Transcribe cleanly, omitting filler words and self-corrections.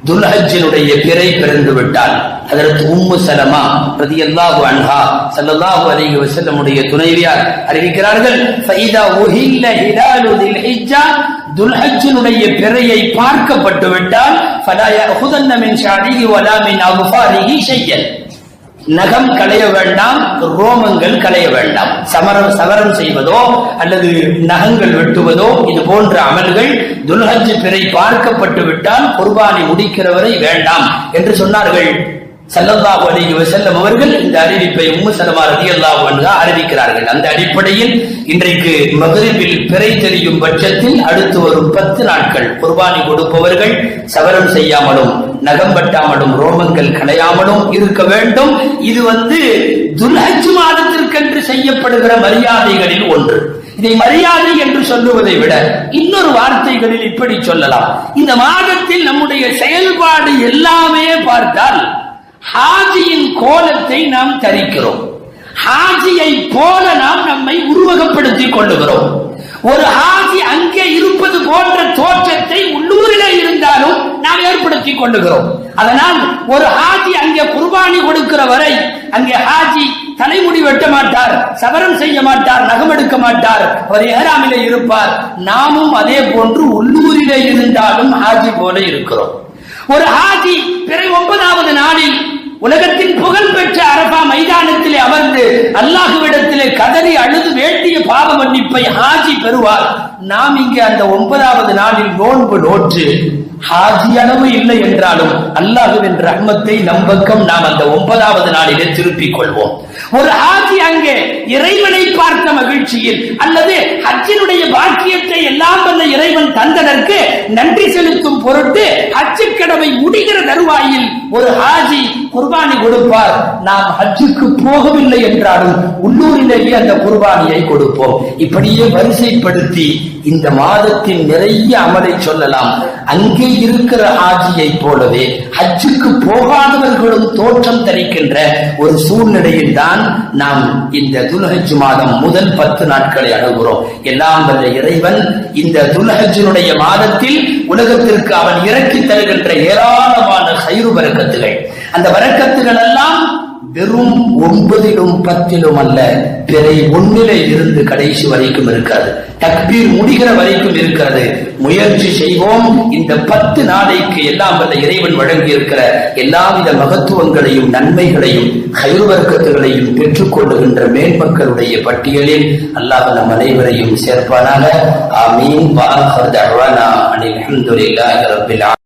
துல்ஹஜ்ஜினுடைய பிறை பிறந்து விட்டால் ஹஜ்ரத் உம்மு சலமா ரலியல்லாஹு அன்ஹா ஸல்லல்லாஹு அலைஹி வஸல்லம் உடைய துணைவியார் அறிவிக்கிறார்கள், ஃபைதா உஹில்ல ஹிலாலு தில்ஹிஜ்ஜா, துல்ஹஜ்ஜினுடைய பிறையை பார்க்கப்பட்டு விட்டால் ஃபலா யஅஹுதன்ன மின் ஷஅரிஹி வலா மின் அஃபாரிஹி ஷையன், நகம் களைய வேண்டாம், ரோமங்கள் களைய வேண்டாம். சவரம் செய்வதோ அல்லது நகங்கள் வெட்டுவதோ இது போன்ற அமல்கள் துல்ஹஜ் பிறை பார்க்கப்பட்டு விட்டால் குர்பானி முடிக்கிறவரை வேண்டாம் என்று சொன்னார்கள் ஸல்லல்லாஹு அலைஹி வஸல்லம் அவர்கள். இந்த அறிவிப்பை உம்மு சலமா ரலியல்லாஹு அன்ஹா அறிவிக்கிறார்கள். அந்த அடிப்படையில் இன்றைக்கு மக்ரிபில் பிறை தெரியும் பட்சத்தில் அடுத்து வரும் 10 நாட்கள் குர்பானி கொடுப்பவர்கள் சவரம் செய்யாமலும் நகம் வெட்டாமலும் ரோமங்கள் களையாமலும் இருக்க வேண்டும். இது துல்ஹஜ் மாதத்திற்கென்று செய்யப்படுகிற மரியாதைகளில் ஒன்று. இதை மரியாதை என்று சொல்லுவதை விட இன்னொரு வார்த்தைகளில் இப்படி சொல்லலாம், இந்த மாதத்தில் நம்முடைய செயல்பாடு எல்லாமே பார்த்தால் ஹாஜியின் கோலத்தை நாம் தரிக்கிறோம். ஹாஜியை போல நாம் நம்மை உருவகப்படுத்திக் கொள்ளுகிறோம். ஒரு ஹாஜி அங்கே இருப்பது போன்ற தோற்றத்தை உள்ளூரில் இருந்தாலும் நாம் ஏற்படுத்திக் கொள்ளுகிறோம். அதனால் ஒரு ஹாஜி அங்கே குர்பானி கொடுக்கிற வரை அங்கே ஹாஜி தலைமுடி வெட்ட மாட்டார், சவரம் செய்ய மாட்டார், நகம் எடுக்க மாட்டார், அவர் இஹ்ராமிலே இருப்பார். நாமும் அதே போன்று உள்ளூரிலே இருந்தாலும் ஹாஜி போல இருக்கிறோம். ஒரு ஹாஜி பிறை 9வது நாளில் உலகத்தின் புகழ் பெற்ற அரபா மைதானத்திலே அமர்ந்து அல்லாஹ்விடத்திலே கதறி அழுது வேண்டிய பாவ மன்னிப்பை ஹாஜி பெறுவார். நாம் இங்கே அந்த 9வது நாளில் நோன்பு நோற்று ஹாஜி அளவு இல்லை என்றாலும் அல்லாஹ்வின் ரஹ்மத்தை நம் பக்கம் நாம் அந்த 9வது நாளிலே திருப்பிக் கொள்வோம். ஒரு ஹாஜி அங்கே இறைவனை பார்த்த மகிழ்ச்சியில் அல்லது ஹஜ்ஜினுடைய பாக்கியத்தை எல்லாம் வல்ல இறைவன் தந்ததற்கு நன்றி செலுத்தும் பொருட்டு ஹஜ்ஜு கடமை முடிகிற தருவாயில் ஒரு ஹாஜி குர்பானி கொடுப்பார். நாம் ஹஜ்ஜுக்கு போகவில்லை என்றாலும் உள்ளூரிலேயே அந்த குர்பானியை கொடுப்போம். இப்படியே வரிசைப்படுத்தி இந்த மாதத்தின் நிறைய அமலை சொல்லலாம். அங்கே இருக்கிற ஹாஜியை போலவே ஹஜ்ஜுக்கு போகாதவர்களும் தோற்றம் தரிக்கின்ற ஒரு சூழ்நிலையில் தான் நாம் இந்த துல்ஹஜ் மாதம் முதல் 10 நாட்களை அணுகிறோம். எல்லாம் வல்ல இறைவன் இந்த துல்ஹஜ்ஜினுடைய மாதத்தில் உலகத்திற்கு அவன் இறக்கி தருகின்ற ஏராளமான கைரு பரக்கத்துகள், அந்த பரக்கத்துகள் எல்லாம் வெறும் 9லும் 10லும் அல்ல, பிறை 1லே இருந்து கடைசி வரைக்கும் இருக்கிறது. தக்பீர் முடிகிற வரைக்கும் இருக்கிறது. முயற்சி செய்வோம். இந்த 10 நாளைக்கு எல்லாம் வல்ல இறைவன் வழங்கி இருக்கிற எல்லாவித மகத்துவங்களையும் நன்மைகளையும் கைரு பரக்கத்துகளையும் பெற்றுக் கொள்ளுகின்ற மேன்மக்களுடைய பட்டியலில் அல்லாஹ் நம் அனைவரையும் சேர்ப்பானாக. ஆமீன். வஆஹிரு தஅவானா அனில் ஹம்துலில்லாஹி ரப்பில் ஆலமீன்.